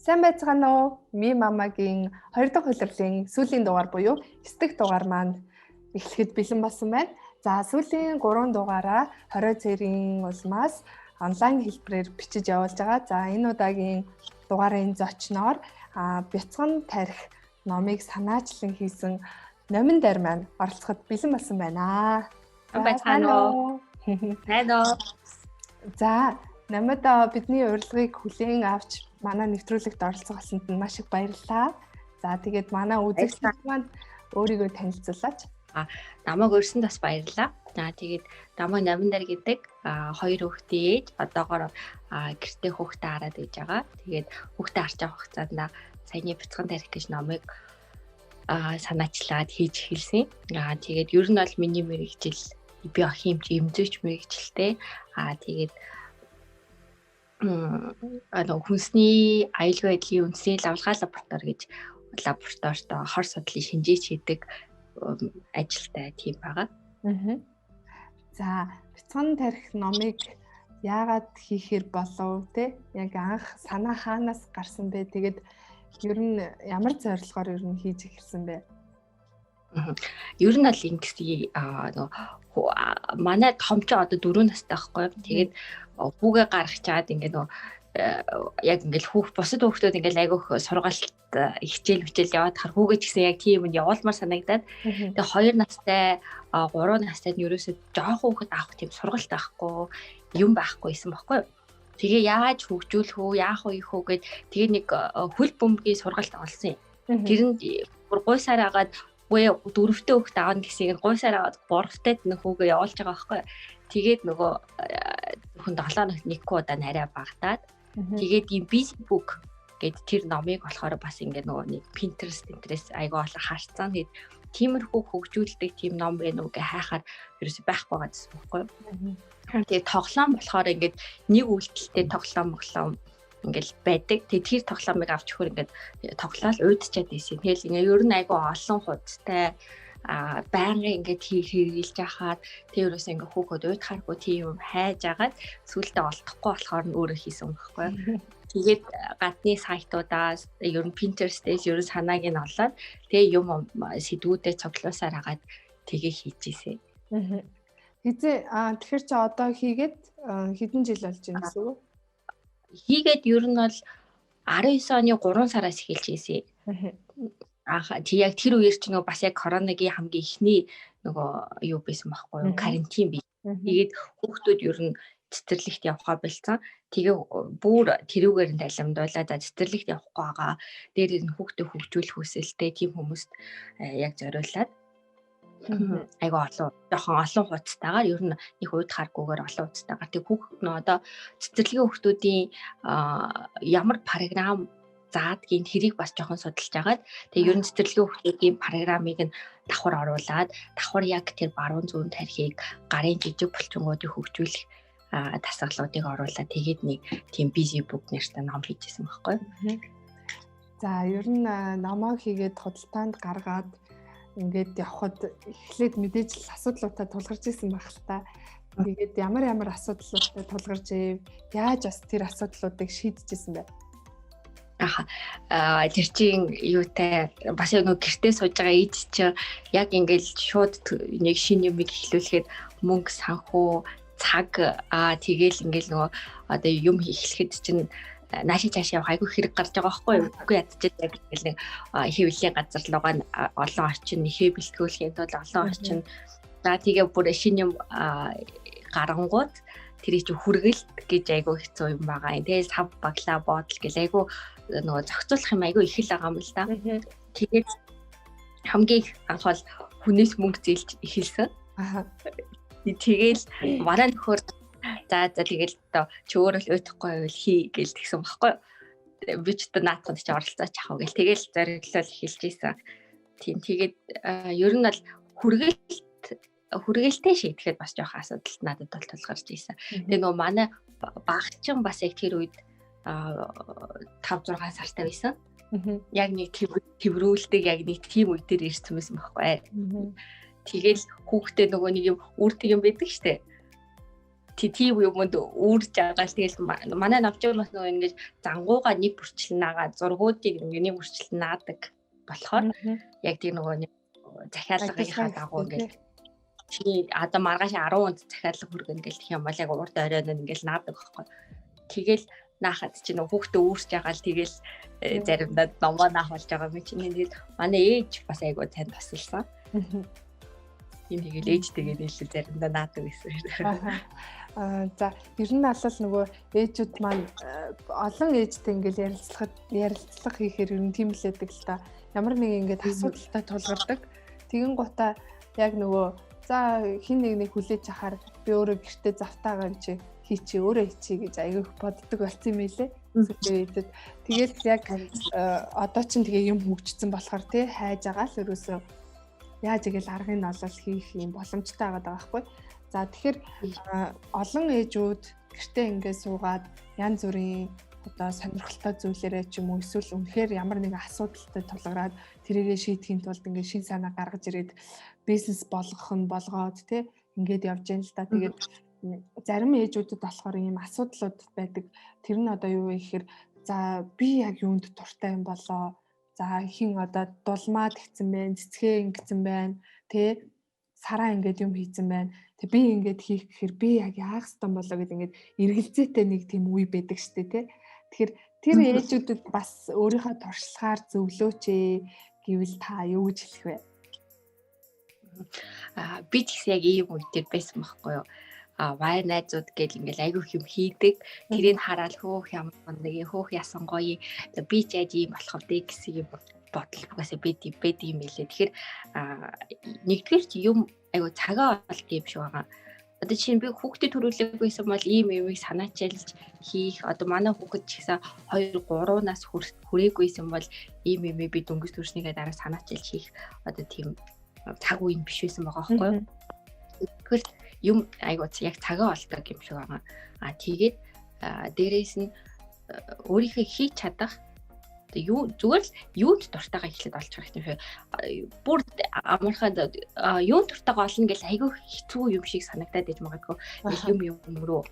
Сайн байцгаана уу? Ми мамагийн 2 дахь улирлын сүүлийн дугаар буюу 9 дахь дугаар маань эхлэхэд бэлэн болсон байна. За сүүлийн 3 дугаараа 20 цэрийн улмаас онлайн хэлбэрээр бичиж явуулж байгаа. За энэ удаагийн дугаарын зочноор бяцхан тарих номыг санаачлан хийсэн Номин Дайр маань оролцоход бэлэн болсон байна. Байцгаана уу? Хайно. За намайд бидний урилгыг хүлээн авч манай нэвтрүүлэгт оролцох болсонд нь маш их баярлалаа. За тэгээд манай үзэгчид маань өөрийгөө танилцуулаач. Намайг өрсөнд бас баярлалаа. За тэгээд намайг Номин Дайр гэдэг 2 хүүхдийн ээж, одоогоор гэртээ хүүхдээ хараад байж байгаа. Тэгээд хүүхдээ харж авах хугацаанд саяны бяцхан тарих гэж номыг санаачлаад хийж эхэлсэн. Тэгээд ер нь бол миний мэрэгжил биохимч, эмзэгч мэрэгжилтэй. Тэгээд хүнсний аюулгүй байдлын үндэсний лавлгаа лаборатори гэж лабораторид хор судлалын шинжээч хийдэг ажилтай тийм байгаа. За бяцхан тарих номыг яагаад хийхээр болов те? Яг анх санаа хаанаас гарсан бэ? Тэгээд ер нь ямар зорилгоор ер нь хийж эхэлсэн бэ? Ер нь бол ингэсэн манай том ч одоо 4 настай байхгүй. Тэгээд хүүгээ гаргах чаад ингээд яг ингээд бусад хүүхдүүд ингээд айгүйх сургаалт хичээл яваад хар хүүгээ ч гэсэн яг тийм нь явуулмаар санагдаад тэгээд 2 настай 3 настай нь ерөөсөө жоохон хүүхэд авах тийм сургалт байхгүй юм байхгүйсэн байхгүй. Тэгээ яаж хөгжүүлэх үү, яах вэ гэхэд тэгээ нэг хөл бөмбөгийн сургалт олсон юм. Тэр нь гуйсаар агаад 4-тэй хүүхэд аавна гэсийг гуйсаар агаад 3-тай нэг хүүгээ явуулж байгаа байхгүй. Тэгээд нөгөө хүн 7 ногт нэг удаа нарай багтаад тэгээд ийм busy book гэд тэр номыг болохоор бас ингээд нөгөө нэг Pinterest айгүй олон харцсан. Тэгээд тиймэрхүү хөгжүүлдэг тийм ном байна уу гэ хайхаар ерөөсөй байхгүй байгаа гэсэн үг байхгүй. Тэгээд тоглоом болохоор ингээд нэг үйлдэлтэй тоглоом ингээл байдаг. Тэгээд тэр тоглоомыг авч өгөхөр ингээд тоглоал уйдчаад ийсэн. Тэгэл ингээд ер нь айгүй олон хуудтай байнгын ингээд хэрэгжилж яхаад тэр ерөөсөө ингээд хүүхэд уйдахааргүй тийм хайж агаад сүултээ олдохгүй болохоор нь өөрөө хийсэн юм байхгүй. Тэгээд гадны сайтуудаас ер нь Pinterest-ээс ер нь санааг нь олоод тэгээ юм сэдвүүдэд цуглуулсаар агаад тэгээ хийжээсэй. Тэгэхээр чи одоо хийгээд хэдэн жил болж байна гэсэн үг? Хийгээд ер нь бол 19 оны 3 сараас эхэлж хийсэн. Чи яг тэр үеэр чи нөгөө бас яг коронавигийн хамгийн ихний нөгөө юу байсан байхгүй юу? Карантин бий. Тэгээд хүүхдүүд ер нь цэцэрлэгт явахаа болцсон. Тэгээ бүр тэрүүгээр нь таламдуулаад цэцэрлэгт явахгүй байгаа. Дээр нь хүүхдээ хөгжүүлэх хүсэлтэй тийм хүмүүст яг зориулаад айгаа жоохон олон хуудастайгаар ер нь их уйдахааргүйгээр олон хуудастайгаар тэг хүүхд нөө одоо цэцэрлэгийн хүүхдүүдийн ямар програм заадгийн тэрийг бас жоохон судалж агаад тэг ер нь цэцэрлэгийн хүүхдүүдийн програмыг нь давхар оруулаад давхар яг тэр баруун зүүн тархийг гарын жижиг булчингуудыг хөгжүүлэх дасгалуудыг оруулаад тэгээд нэг тийм busy book нэртэй ном хийжсэн байхгүй. За ер нь номоо хийгээд худалдаанд гаргаад ингээд явхад эхлээд мэдээж асуудлуудаа тулгарч исэн байх л та. Тэгээд ямар асуудлуудтай тулгарч яаж бас тэр асуудлуудыг шийдэжсэн бэ? Тэр чинь юутай бас яг гэртээ сууж байгаа ээж чи яг ингээд шууд нэг шинэ юмыг эхлүүлэхэд мөнгө санхүү цаг тэгээл ингээл нөгөө одоо юм эхлэхэд чинь нааши цаашаа явах айгүй хэрэг гарч байгаа байхгүй юу? Үгүй ядчихэд яг ингээл нэг хэвлэлийн газар лугаа олон орчин нэхээ бэлтгүүлэхийн тулд олон орчин за тэгээ бүр шинэ юм гарангууд тэрийг чи хүргэлт гэж айгүй хэцүү юм байгаа юм. Тэгэл сав баглаа бодол гэл айгүй нөгөө зохицуулах юм айгүй их л байгаа юм л да. Тэгээд хамгийн анх бол хүнээс мөнгө зээлж эхэлсэн. Тэгэл манай нөхөр за тэгэл одоо чи өөрөө л уйдахгүй байвал хий гэл тэгсэн баггүй. Би ч одоо наатахад чи оролцооч авах гэл тэгэл зориглол эхэлж ийсэн. Тийм тэгээд ер нь бол хүргэлтээ шийдэхэд бас жоох асуудал надад бол тулгарч ийсэн. Тэгээ нөгөө манай багчин бас яг тэр үед 5-6 сартай байсан. Яг нэг тэврүүлдэг яг нэг тийм үе дээр ирсэн байсан байхгүй. Тэгэл хүүхдээ нөгөө нэг юм үрдэг юм байдаг штэ. тийм юмд үүрж байгаа л тэгэл манай навчир бас нөгөө ингэж зангууга нэг бүрчлэн наагаад зургуудыг ингээ нэг бүрчлэн наадаг болохоор яг тийм нөгөө нэг захиалгынхаа дагуу ингээ чи одоо маргааш 10 өнд захиалга хүргэн гэл гэх юм бол яг урд оройн ингээл наадаг байхгүй. Тэгэл наахад чи нөгөө хүүхдээ үүрч байгаа л тэгэл заримдаа номоо наах болж байгаа юм чи тэгэл манай ээж бас айгуу танд тасалсан. Энэ тэгэл ээжтэйгээ нийлээ заримдаа наадаг гэсэн. За ер нь алал нөгөө ээжүүд маань олон ээжтэй ингээл ярилцлага хийхээр ер нь тийм л байдаг л та. Ямар нэг ингээд асуудалтай тулгардаг. Тэгин гутаа яг нөгөө за хин нэг хүлээж ахаар би өөрөө гэртээ завтаагаа чи хийчи өөрөө хийчи гэж аягүй боддог болсон юм байлээ. Сүлжээдэд тэгээд яг одоо ч тэгээ юм хөгжсөн болохоор тий хайж байгаа л ерөөсөө яаж игэл аргыг нь олол хийх юм боломжтой байгаа байхгүй. За тэгэхээр олон ээжүүд гэртээ ингээд суугаад янз бүрийн одоо сонирхолтой зүйлээрээ ч юм уу эсвэл үнэхээр ямар нэгэн асуудалтай тулгараад тэрийгэ шийдэхин тулд ингээд шин санаа гаргаж ирээд бизнес болгох нь болгоод тий ингээд явж яана л да. Тэгээд зарим ээжүүдэд болохоор ийм асуудлууд байдаг. Тэр нь одоо юу вэ гэхээр за би яг юунд дуртай юм болоо. За хин одоо дулмаад гисэн байна, цэцгээ ингэсэн байна, тий сараа ингээд юм хийсэн байна. Тэг би ингээд хийх гэхээр би яг яах ёстой болоо гэд ингээд эргэлзээтэй нэг тийм үе байдаг штэ тий. Тэгэхээр тэр ээжүүдэд бас өөрийнхөө туршлагаар зөвлөөч гэвэл та юу гэж хэлэх вэ? Би ч гэсэн яг ийм үе дээр байсан байхгүй юу? Вай найзууд гэл ингээл айгүй юм хийдэг. Тэрийг хараад хөөх ямар нэг хөөх ясан гоё. Би ч яаж ийм болох вэ гэсэн юм бодол бугасаа бид юм хэлээ. Тэгэхээр нэгдүгээр чи юм айгүй цагаа олд юм шиг байгаа. Одоо чинь би хүүхдэд төрүүлэхгүйсэн бол ийм юмыг санаачилж хийх. Одоо манай хүүхэд ч гэсэн 2-3 нас хүрээгүйсэн бол ийм юм би дөнгөж төрснийгээ дараа санаачилж хийх. Одоо тийм цаг үе биш байсан байгаа байхгүй юу? Тэгэхээр юм айгуу яг цагаа олдог юм шиг байгаа. Тэгээд дээрээс нь өөрийнхөө хийж чадах юу зүгээр л юунд дуртайгаа эхлээд олж харах юм шиг. Бүр амархан юунд дуртайгаа олно гэж айгүй хэцүү юм шиг санагдаад байж магадгүй. Юм руу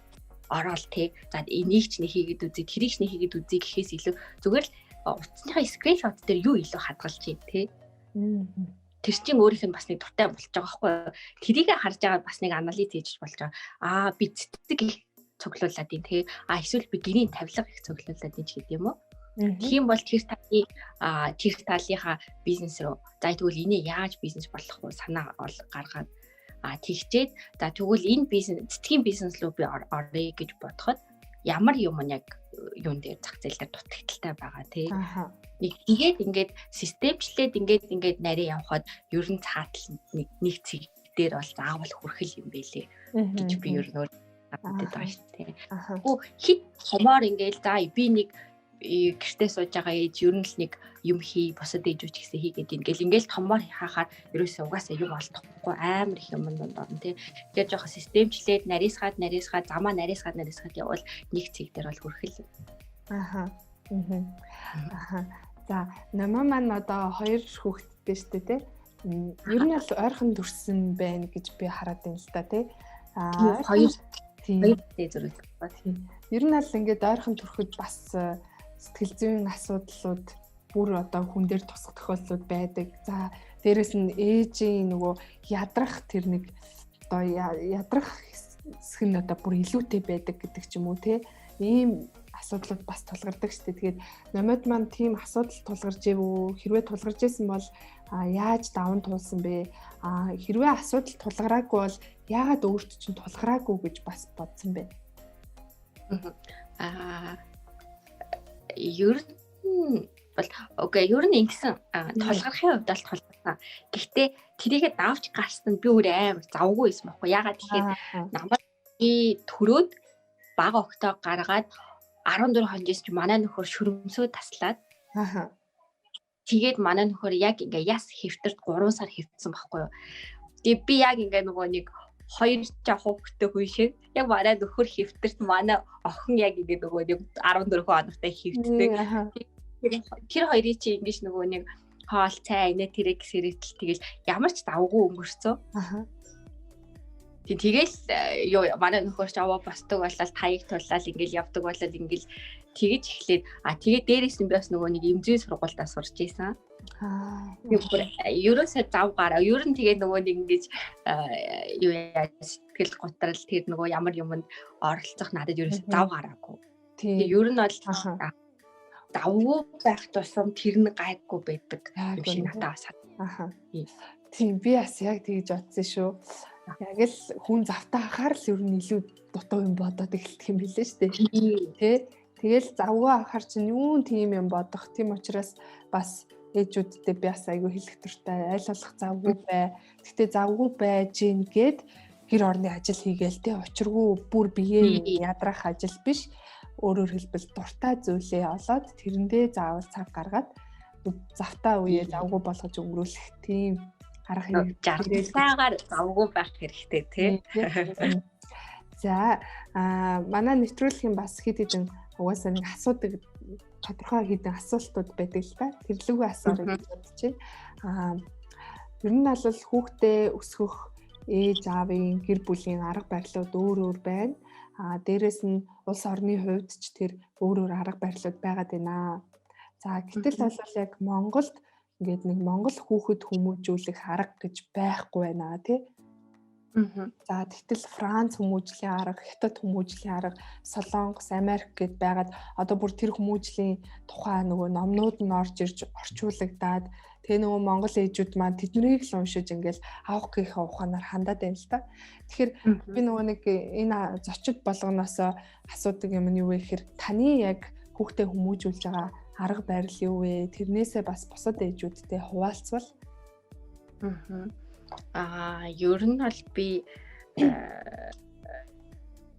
ороод тий. За энийг ч нэг хийгээд үзье, тэрийг ч нэг хийгээд үзье гэхээс илүү зүгээр л утасныхаа скриншот дээр юу илүү хадгалж тий. Тэр чинь өөрийнх нь бас нэг дуртай болж байгаа байхгүй юу. Тэрийг харж байгаа бас нэг анализ хийж болж байгаа. Би цэцэг их цуглуулад юм тий. Эсвэл би гэрийн тавилга их цуглуулад юм ч гэдэг юм уу. Тийм бол тэр талынхаа бизнес руу за тэгвэл энийг яаж бизнес болох вэ санаа гаргаад тэгчээд за тэгвэл энэ бизнес цэцгийн бизнес руу би оръё гэж бодоход ямар юм яг юун дээр зах зээл дээр дутагдaltaй байгаа тий. Тэгээд ингээд системчлээд ингээд нарийн явхад ер нь цаатал нэг цэг дээр бол заавал хүрхэл юм байлээ гэж би ер нь боддог байгаа шүү дээ. Хит хомоор ингээд за би нэг гэртээ сууж байгаа ээж ер нь л нэг юм хий босод ээжүүч гэсэн хийгээд ингээл томоор хаахаар ерөөсөө угаасаа юм олдохгүй амар их юм донд орно тий. Тэгээд жоохон системчлээд нарийсгаад замаа нарийсгаад явбал нэг цэг дээр бол хүрхэл. За намаа маань одоо 2 хүүхэдтэй шүү дээ тий. Ер нь бол ойрхон төрсэн байна гэж би хараад байна л да тий. 2 зүрх ба тий. Ер нь бол ингээд ойрхон төрөхөд бас сэтгэл зүйн асуудлууд бүр одоо хүн дээр тусах тохиолдлууд байдаг. За дээрэс нь ээжийн нөгөө ядрах тэр нэг одоо ядрах хэсэг нь одоо бүр илүүтэй байдаг гэдэг ч юм уу те. Ийм асуудлууд бас тулгардаг шүү дээ. Тэгээд намайд маань тийм асуудал тулгарч ивүү хэрвээ тулгарч исэн бол яаж даван туулсан бэ? Хэрвээ асуудал тулгараагүй бол яагаад өөрт чинь тулгараагүй гэж бас бодсон бэ? Ер нь бол ер нь ингэсэн тулгархын хувьд бол тулгарсан. Гэхдээ тэрийгэ давж гарсан би өөр амар завгүй байсан байхгүй. Ягаад тэгэхээр намайг төрөөд бага октоо гаргаад 14 хонжээс чи манай нөхөр шүрмсөө таслаад тэгээд манай нөхөр яг ингээ яс хэвтэрт 3 сар хэвтсэн байхгүй юу. Тэгээд би яг ингээ нөгөө нэг 2 хүүхэдтэй хүн шиг яг манай нөхөр хэвтэрт манай охин яг ингээ нөгөө нэг 14 хоногтой хэвтдэг. Тэр хоёрыг чи ингэж нөгөө нэг хоол цай инээ тэрэг сэрэтэл тэгэл ямар ч давгүй өнгөрцөө. Тэгэл юу манай нөхөр ч аваа босдог болол таяг тулаад ингээл явдаг болол ингээл тэгэж эхлээд тэгээ дээрээс нь би бас нөгөө нэг эмзгийн сургуультаа сурч ийсэн. Ерөөсөө зав гараа. Ер нь тэгээ нөгөө нэг ингэж юу яаж сэтгэл готрал тэр нөгөө ямар юмд оролцох надад ерөөсөө зав гараагүй. Тэгээ ер нь бол давгүй байх тусам тэр нь гайгүй байдаг юм шиг надад бас. Тийм би бас яг тэгж бодсон шүү. Яг л хүн завтаа хахаар л ер нь илүү дутуу юм бодоод эхэлдэг юм билээ шүү дээ. Тэ? Тэгэл завгүй ахаар чинь юун тийм юм бодох. Тийм учраас бас ээжүүдтэй би бас айгүй хэлэх туртай айл болох завгүй бай. Гэтэ завгүй байж гин гээд гэр орны ажил хийгээл тэ учиргүй бүр биеэ ядрах ажил биш. Өөрөөр хэлбэл дуртай зүйлээ олоод тэрэндээ заавал цаг гаргаад завтаа үеэ завгүй болгож өнгөрүүлэх тийм арга хэрэгтэй. Цагаар завгүй байх хэрэгтэй тий. За манай нэвтрүүлгийн бас хэд хэдэн угаасаа нэг асуудаг тодорхой хэдэн асуултууд байдаг л та. Тэрлэггүй асуулт гэж бодож байна. Ер нь бол хүүхдээ өсгөх ээж аавын гэр бүлийн арга барилууд өөр байна. Дээрээс нь улс орны хувьд ч тэр өөр арга барилууд байгаад байна. За гэтэл бол яг Монголд ингээд нэг монгол хүүхэд хүмүүжүүлэх арга гэж байхгүй байна тий. За тэгтэл Франц хүмүүжлийн арга, Хятад хүмүүжлийн арга, Солонгос, Америк гэд байгаад одоо бүр тэр хүмүүжлийн тухай нөгөө номнууд нь орж ирж орчуулагдаад тэгээ нөгөө монгол ээжүүд маань тэднийг л уншиж ингээл авах гэхээ ухаанаар хандаад байна л та. Тэгэхээр би нөгөө нэг энэ зочид болгоноос асуудаг юм нь юу вэ гэхээр таны яг хүүхдээ хүмүүжүүлж байгаа арга барил юу вэ? Тэрнээсээ бас бусад ээжүүдтэй хуваалцвал. Ер нь бол би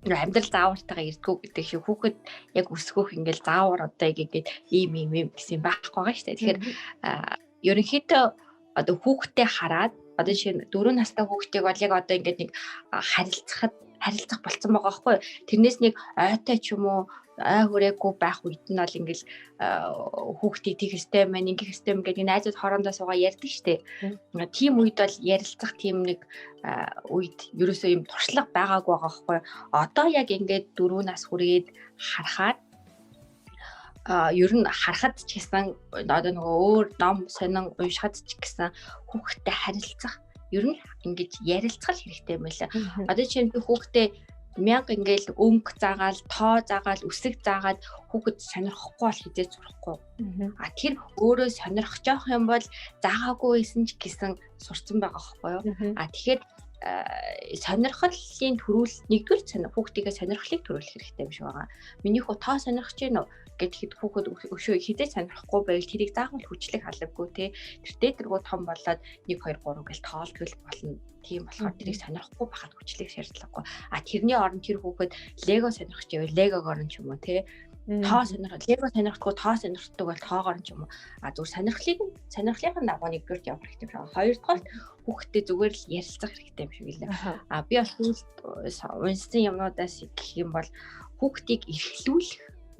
амьдрал заавартайгаа ирдгүү гэдэг шиг хүүхэд яг өсгөх ингээл заавар одоо ингээд ийм гэсэн байхгүй байгаа шүү дээ. Тэгэхээр ерөнхийдөө одоо хүүхдээ хараад одоо жишээ нь 4 настай хүүхдийг бол яг одоо ингээд нэг харилцах болцсон байгаа байхгүй. Тэрнээс нэг ойтой ч юм уу ой хүрээгүй байх үед нь бол ингээл хүүхдийг тийх систем маань ингэх систем гэдэг найзууд хоорондоо суугаа ярьдаг штеп. Тийм үед бол ярилцах тийм нэг үед ерөөсөө юм туршлага байгаагүй байгаа байхгүй. Одоо яг ингээд 4 нас хүрээд харахад ер нь харахад ч гэсэн одоо нөгөө өөр ном сонин уншихад ч гэсэн хүүхдтэй харилцах ер нь ингэж ярилцгал хэрэгтэй юм байна. Одоо чинь би хүүхдээ 1000 ингээл өнгө заагаал, тоо заагаал, үсэг заагаад хүүхэд сонирхгүй бол хизээ сурахгүй. Тэр өөрөө сонирхож явах юм бол заагаагүй байсан ч гэсэн сурцсан байгаа байхгүй юу? Тэгэхээр сонирхлын төрүүл нэгдүгээр хүүхдийгээ сонирхлыг төрүүлэх хэрэгтэй юм шиг байгаа. Миний хүү тоо сонирхож байна уу гэхэд хүүхэд өшөө хизээ сонирхгүй байвал тэрийг заавал хүчлэх албагүй те. Тэр дээргөө том болоод 1 2 3 гэж тоолтгол болно. Тийм болохоор тэрийг сонирхгүй байхад хүчлэх шаардлагагүй. Тэрний оронд тэр хүүхэд лего сонирхож байвал легогоор нь ч юм уу те. Тоо сонирхол лего сонирхдаггүй тоо сонирхдаг бол тоогоор нь ч юм уу. Зүгээр сонирхлын дагуу нэгдүгээр явах хэрэгтэй байна. Хоёрдугаар хүүхдээ зүгээр л ярилцах хэрэгтэй юм шиг лээ. Би бас уншсан юмнуудаас гэх юм бол хүүхдийг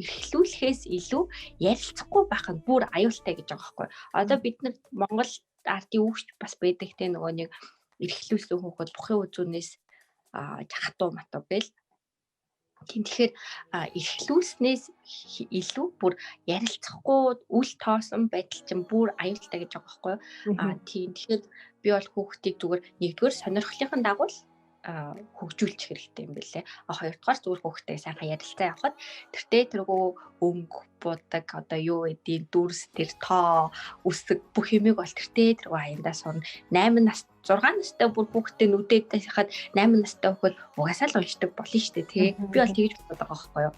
эрхлүүлэхээс илүү ярилцахгүй байх нь бүр аюултай гэж байгаа байхгүй. Одоо бид нар Монгол ардын үгч бас байдаг те нөгөө нэг эрхлүүлсэн хүүхэд бухын үзүүнээс хатуу матуу бэл. Тэгэхээр эрхлүүлснээс илүү бүр ярилцахгүй үл тоосон байдал чинь бүр аюултай гэж байгаа байхгүй. Тийм тэгэхээр би бол хүүхдийг зүгээр нэгдүгээр сонирхлынхаа дагуу хөгжүүлчих хэрэгтэй юм билээ. Хоёрдугаар зүгээр хүүхдтэй сайхан ярилцаа явахад тэргөө өнгө будаг одоо юу гэдэг дүрс тэр тоо үсэг бүх юмыг бол тэргөө аяндаа сурна. 8 нас 6 настай бүр хүүхдтэй нүдээд хахад 8 настай хүүхэд угаасаа л уншдаг болно шүү дээ тий. Би бол тэгж боддог байгаа байхгүй юу.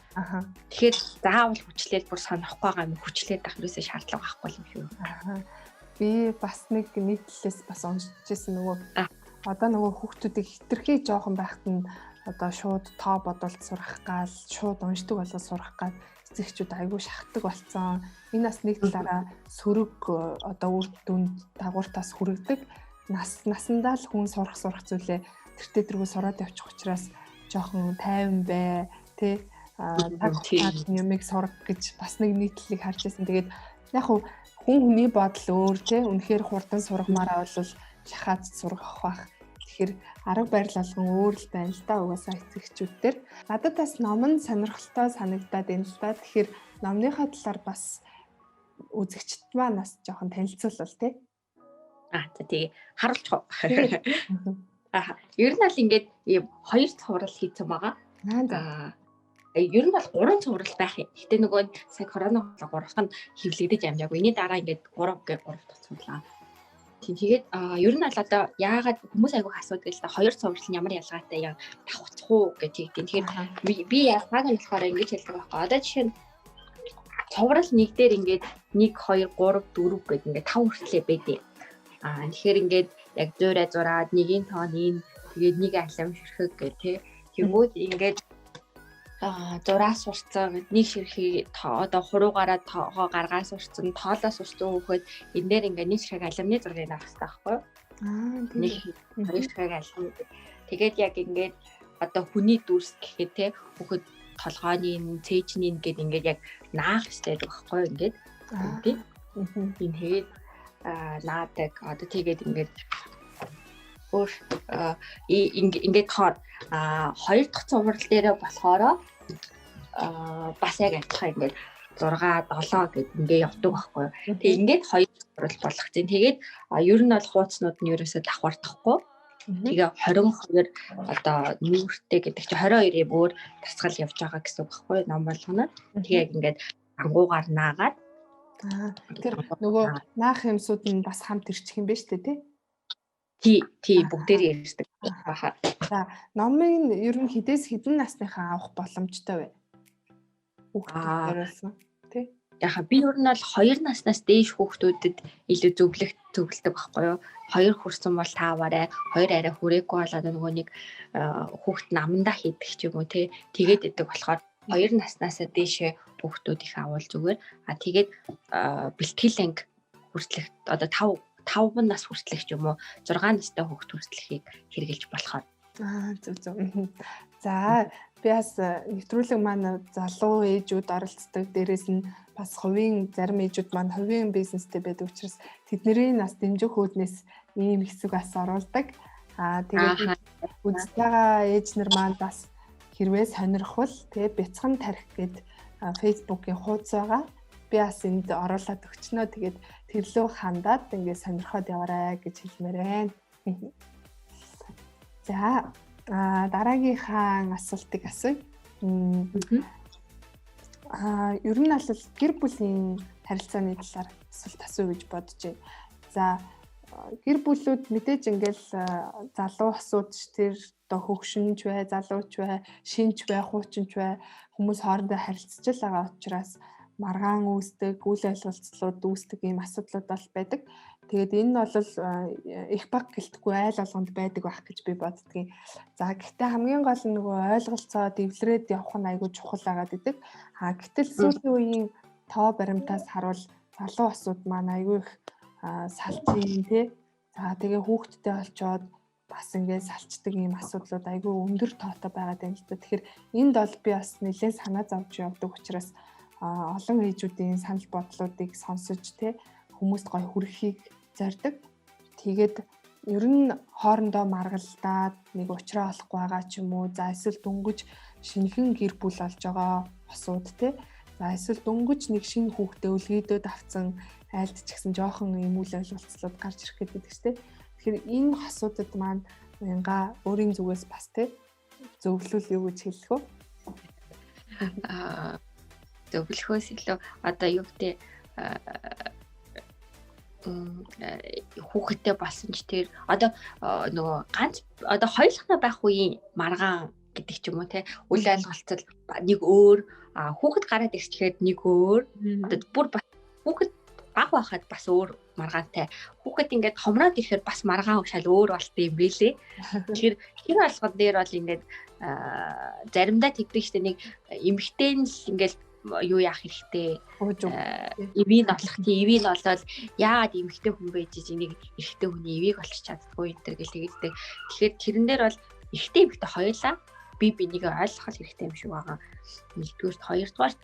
Тэгэхээр заавал хүчлээд бүр сонохгүй байгаа юм хүчлээд авах юусаа шаардлага байхгүй юм шүү. Би бас нэг нийтлэлээс бас уншижсэн нөгөө одоо нөгөө хүүхдүүдийг хитрхий жоохон байхад нь одоо шууд тоо бодолд сурах гал шууд уншдаг болоод сурах гал эцэгчүүд айгүй шахдаг болсон. Энэ бас нэг талаараа сөрөг одоо үр дүнд дагууртаас хүрэгдэг. Насандаа л хүн сурах зүйлээ тэртээ сураад явчих учраас жоохон тайван бай тий таг юмыг сурах гэж бас нэг нийтлэлийг харж байсан. Тэгээд яг хүн хүний бодол өөр тий үнэхээр хурдан сурахмаараа бол шахаад сурах бах. Тэгэхээр арга барил болгон өөр л байна л да угаасаа эцэгчүүд төр. Надад бас ном нь сонирхолтой санагдаад байна л да. Тэгэхээр номныхаа талаар бас үзэгчд маань бас жоохон танилцуулбал тий. За тэгээ харуулчих уу. Ер нь бол ингээд ийм 2 цуврал хийсэн байгаа. Ер нь бол 3 цуврал байх юм. Гэтэ нөгөө сая коронавирус 3-х нь хэвлэгдэж амжаагүй. Эний дараа ингээд 3 цувралаа. Тэгээд ер нь бол одоо яагаад хүмүүс айгүйх асуудаг л да 2 цуврал нь ямар ялгаатай яа давхцах уу гэж тийм. Тэгэхээр би яагаад нь болохоор ингэж хэлдэг байхгүй. Одоо жишээ нь цуврал нэг дээр ингээд 1 2 3 4 гэдэг ингээд 5 хүртлэе байдیں۔ Тэгэхээр ингээд яг зураад нэгийн тоон энэ тэгээд нэг алам ширхэг гэх тий. Тэгмүүд ингээд зураа сурцсан нэг ширхий одоо хуруугаараа тоогоо гаргаа сурцсан тоолоо сурцсан хөхөд энэ дээр ингээд нэг ширхэг аламны зургийг авах хэрэгтэй байхгүй юу? Нэг ширхэг алам. Тэгээд яг ингээд одоо хүний дүрс гэхэд тий хөхөд толгойн цээжний ингээд яг наах хэрэгтэй байхгүй юу ингээд. Тийм. Тэгээд наадаг одоо тэгээд ингээд өөр ингээд тоор 2 дахь цуврал дээрээ болохоор бас яг адилхан ингээд 6 7 гэд ингээд явдаг байхгүй. Тэгээд ингээд 2 цуврал болгох чинь тэгээд ер нь бол хууцнууд нь ерөөсөө давхардахгүй. Тэгээ 22 одоо нүүртэй гэдэг чинь 22-ийн өөр тасгал явж байгаа гэсэн үг байхгүй ном болгоно. Тэгээ ингээд ангуугаар наагаад тэр нөгөө наах юмсууд нь бас хамт ирчих юм байна шүү дээ тий бүгдээр ярьдаг баха. За номын ер нь хэдэн насныхаа авах боломжтой вэ? Хүүхдүүдээс тий. Яха би ер нь бол 2 наснаас дээш хүүхдүүдэд илүү зөвлөлдөг байхгүй юу? 2 хүрсэн бол тааваарай, 2 арай хүрээгүй болоод нөгөө нэг хүүхд намандаа хийдэг ч юм уу тий. Тэгээд идэг болохоор 2 наснаас дээшээ хүүхдүүд их авал зүгээр. Тэгээд бэлтгэл анги хүртэлх одоо 5 нас хүртэлх ч юм уу 6 настай хүүхд хүртэлхийг хэрэгжилж болохоор. Зөв. За би бас нэвтрүүлэг маань залуу ээжүүд оролцдог. Дээрээс нь бас хувийн зарим ээжүүд маань хувийн бизнестэй байдаг учраас тэдний нас дэмжих үүднээс ийм хэсэг бас оруулдаг. Тэгээд үзэж байгаа ээж нар маань бас хэрвээ сонирхвол тэгээд бяцхан тарих гэд Facebook-ийн хуудас байгаа. Би бас энд оруулаад өгчнөө. Тэгээд тэрлөө хандаад ингээд сонирхоод яваарай гэж хэлмээр байна. За дараагийнхаа асуултыг асууя. Ер нь бол гэр бүлийн харилцааны талаар асуулт асууя гэж бодож байна. За гэр бүлүүд мэдээж ингээл залуу асуудч тэр одоо хөгшинч бай, залууч бай, шинч бай, хуучинч бай хүмүүс хоорондоо харилцаж л байгаа учраас маргаан үүсдэг, үйл ойлголцлууд үүсдэг ийм асуудлууд бол байдаг. Тэгээд энэ нь бол их баг гэлтгүй айл болгонд байдаг байх гэж би боддгийн. За гэхдээ хамгийн гол нь нөгөө ойлголцоо дэвлэрээд явах нь айгүй чухал байгаад идэг. Гэтэл сүүлийн үеийн тоо баримтаас харуул залуу асууд маань айгүй их салцын тий. За тэгээ хүүхдтэй олцоод бас ингээд салцдаг ийм асуудлууд айгүй өндөр тоотой байгаад байна л да. Тэгэхээр энд бол би бас нэлээд санаа зовж явдаг учраас олон ээжүүдийн санал бодлуудыг сонсож тий хүмүүст гоё хүрэхийг зорддог. Тэгээд ер нь хоорондоо маргалдаад нэг уучраа олохгүй байгаа ч юм уу. За эсвэл дөнгөж шинэхэн гэр бүл олж байгаа осууд тий. За эсвэл дөнгөж нэг шинэ хүүхдээ өлгийдөөд авцсан айлд ч гэсэн жоохон юм үйл ойлголцлууд гарч ирэх гэдэг ч тий. Тэгэхээр энэ асуудад маань уянга өөрийн зүгээс бас тий зөвлөл юу гэж хэлэх вэ? Зөвлөхөөс илүү одоо юу гэдэг хүүхэдтэй болсон ч тэр одоо нөгөө ганц одоо хоёулахнаа байх үеийн маргаан гэдэг ч юм уу те үйл ойлголцол нэг өөр хүүхэд гараад ирчихэд нэг өөр одоо бүр хүүхэд баг байхад бас өөр маргаантай хүүхэд ингээд хомроод ирэхээр бас маргаан шал өөр болт юм бэлээ. Тэгэхээр хэр алгад дээр бол ингээд заримдаа тэгдэг штэ нэг эмэгтэй нь л ингээд юу яах хэрэгтэй ивийн олох тийм ивийн олоод яагаад эмэгтэй хүн байж энийг эрэгтэй хүний ивийг олчих чаддгүй энэ гэл тэгэлдэг. Тэгэхээр тэрэн дээр бол эрэгтэй эмэгтэй хоёулаа би бинийг ойлгох хэрэгтэй юм шиг байгаа. Нэгдүгээр хоёрдугаар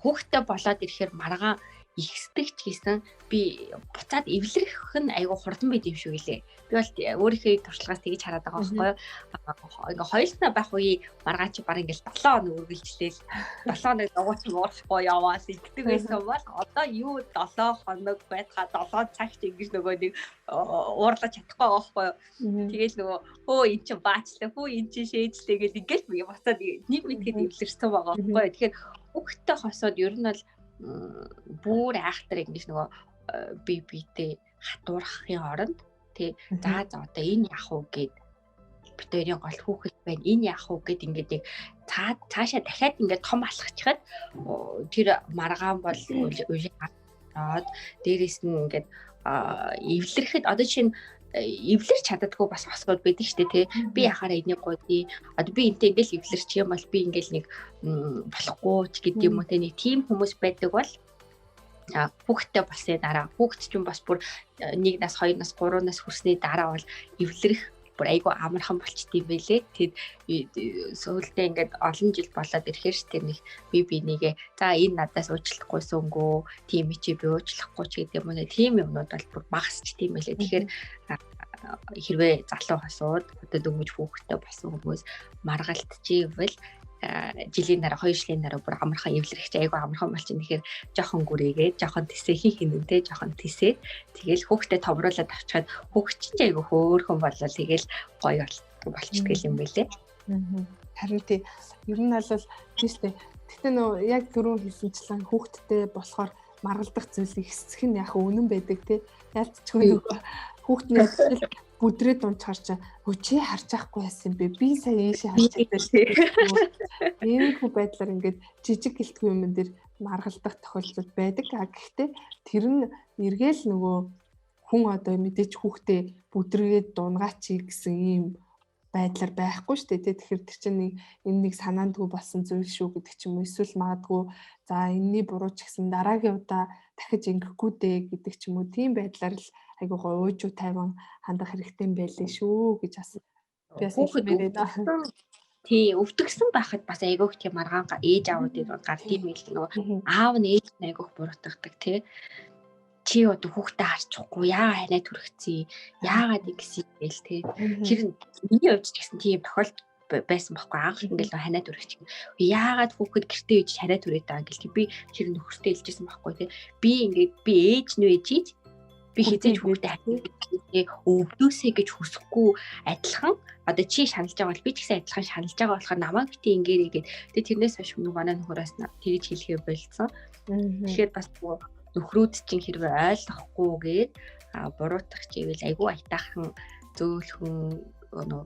хүүхдтэй болоод ирэхээр маргаан ихсдэг ч гэсэн би буцаад эвлэрэх нь айгүй хурдан байд юм шиг үлээ. Би бол өөрийнхөө туршлагаас тэгж хараад байгаа байхгүй юу. Ингээ хоёулаа байх үе маргааш баг ингээл 7 хоног үргэлжлээл 7 хоног нугууч уурахгүй яваас игдэг байсан бол одоо юу 7 хоног байтгаа 7 цагт ингэж нөгөө нэг уурлаж чадахгүй байгаа байхгүй юу. Тэгэл нөгөө хөө эн чинь баачлаа хөө эн чинь шээжлээ гэл ингээл би буцаад нэг мэдэхэд эвлэрсэн байгаа байхгүй юу. Тэгэхээр хүүхдтэй хосоод ер нь бол бүр айхтар ингэж нөгөө биетэй хатуурахын оронд тий за одоо энэ яах вэ гэд битэрийн гол хүүхэд байна энэ яах вэ гэд ингээд нэг цаашаа дахиад ингээд том алхчихад тэр маргаан бол уяад дээрээс нь ингээд эвлэрэхэд одоо чинь эвлэрч чаддаггүй бас хосгод байдаг шүү дээ тий би яхаараа энийг гойдii одоо би энтэй ингээл эвлэрч юм бол би ингээл нэг болохгүй ч гэдэг юм уу тий нэг тийм хүмүүс байдаг бол хүүхдтэй болсны дараа хүүхд ч юм бас бүр 1 нас 2 нас 3 нас хүрсний дараа бол эвлэрэх бүр айгүй амархан болчтой юм байлээ. Тэгэд сүүлдээ ингээд олон жил болоод ирэхээр ч тэр нэг би бинийгээ за энэ надаас уучлахгүйсэнгөө тийм чи би уучлахгүй ч гэдэг юм уу. Тийм юмнууд бол бүр багасч тийм байлээ. Тэгэхээр хэрвээ залуу хасууд одоо дөнгөж хүүхдтэй болсон хүмүүс маргалтчихвэл жилийн дараа 2 жилийн дараа бүр амархан эвлэрэгч айгүй амархан болчихно. Тэгэхээр жоохон гүрээгээ жоохон тисээ хинэнтэй жоохон тисээ тэгэл хүүхдэд товруулаад авчихад хүүхд чинь айгүй хөөхөн болол тэгэл гоё болчихдаг юм байлээ. Харин тий ер нь бол тийштэй. Гэтэ нөө яг түрүүн хэлсэнчлэн хүүхдтэй болохоор маргалдах зүйлийг хэсэх нь яг үнэн байдаг тий. Ялцчихгүй хүүхдний бүдрээд унчаар чи чи харж байхгүй яасан бэ? Би сая ийшээ харж байсан. Ийм хүү байдлаар ингээд жижиг гэлтгүй юм дээр маргалдах тохиолдол байдаг. Гэхдээ тэр нь эргээл нөгөө хүн одоо мэдээж хүүхдээ бүдргээд дунгаач гэсэн ийм байдлаар байхгүй шүү дээ. Тэгэхээр тэр чинь энэ нэг санаандгүй болсон зүйл шүү гэдэг ч юм уу. Эсвэл магадгүй за энэний буруу ч гэсэн дараагийн удаа дахиж ингэхгүй дээ гэдэг ч юм уу. Тийм байдлаар л айгуу гоё уужуу тайван хандах хэрэгтэй юм байлээ шүү гэж бас би бас хэлмээр байна. Тий, өвдөгсөн байхад бас айгуух тийм маргаан ээж аавуудын гард тийм л нөгөө аав нь ээж нь айгуух буруутгадаг тий. Чи одоо хүүхдээ харчихгүй яагаад ханаа түрхцээ яагаад ингэсэн гээл тий. Тэр миний хувьд ч гэсэн тийм тохиолдол байсан байхгүй анх ингээл ханаа түрхчих. Яагаад хүүхэд гэртээ ээж ханаа түрээд байгаа ингээл би тэр нөхөртөө хэлжсэн байхгүй тий. Би ингээд би ээж нөө ээж би хизээж хүүхдээ өвдөөсэй гэж хүсэхгүй адилхан одоо чи шаналж байгаа бол би ч гэсэн адилхан шаналж байгаа болохоор намайг битээ ингээрэй гэд тэгээ тэрнээс хойш манай нөхөрөөс тэгж хэлхээ болцсон. Тэгэхээр бас нөхрүүд чинь хэрвээ ойлгохгүйгээд буруутгах чивэл айгүй айтаахан зөөлхөн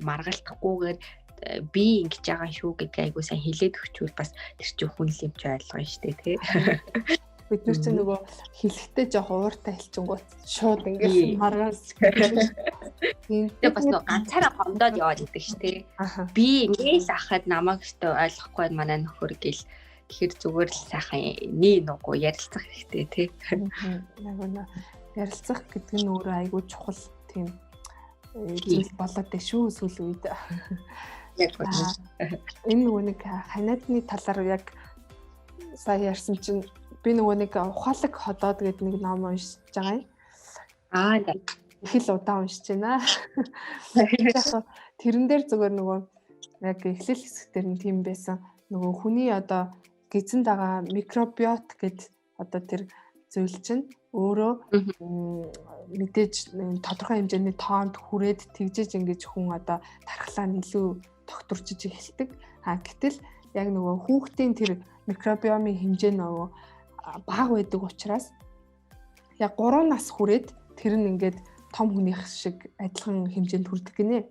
маргалтахгүйгээр би ингэж байгаа шүү гэдгийг айгүй сайн хэлээд өгчвөл бас тэр чинь хүн л юм чи ойлгоно шүү дээ тий. Бид нар чинь нөгөө хэлэхдээ жоох ууртай хэлчихэнгүүт шууд ингэж маргаас тэгээ бас нөгөө ганцаараа гомдоод яваад идэг ш тий. Би ингээл ахад намайг өстө ойлгохгүй манай нөхөр гэл тэгэхээр зүгээр л сайхан нээ нугу ярилцах хэрэгтэй тий. Яг үнэ ярилцах гэдэг нь өөрөө айгүй чухал тийм зүйл болоод дээ шүү сүүлийн үед. Яг үнэ. Энэ нөгөө нэг ханиадны талаар яг сая ярьсан чинь би нөгөө нэг ухаалаг ходоод гэдэг нэг ном уншиж байгаа юм. Их л удаан уншиж байна. Тэрэн дээр зүгээр нөгөө яг эхлэл хэсгээр нь тийм байсан. Нөгөө хүний одоо гизэн дагаа микробиот гэд одоо тэр зүйл чинь өөрөө мэдээж тодорхой хэмжээний тоонд хүрээд тэгжиж ингэж хүн одоо тархлаа илүү тогтворчиж эхэлдэг. Гэтэл яг нөгөө хүүхдийн тэр микробиомын хэмжээ нөгөө бага байдаг учраас яг 3 нас хүрээд тэр нь ингээд том хүнийх шиг адилхан хэмжээнд хүрдэг гинэ.